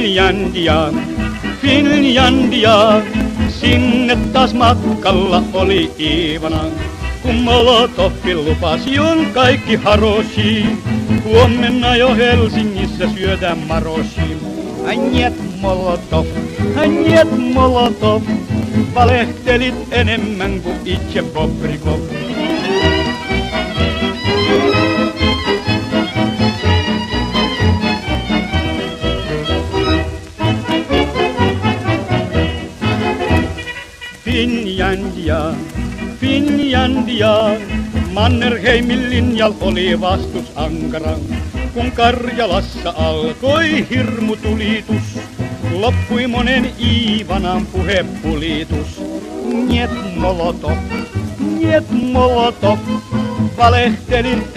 Finlandia, Finlandia, sinne taas matkalla oli Iivana. Kun Molotov lupasi on kaikki haroshi, huomenna jo Helsingissä syödään maroshi. Njet Molotov, valehtelit enemmän kuin itse Bobrikov. Finlandia, Finlandia, Mannerheimin linjal oli vastus ankara. Kun Karjalassa alkoi hirmutulitus, loppui monen Iivanan puhepulitus. Njet Molotov, valehtelit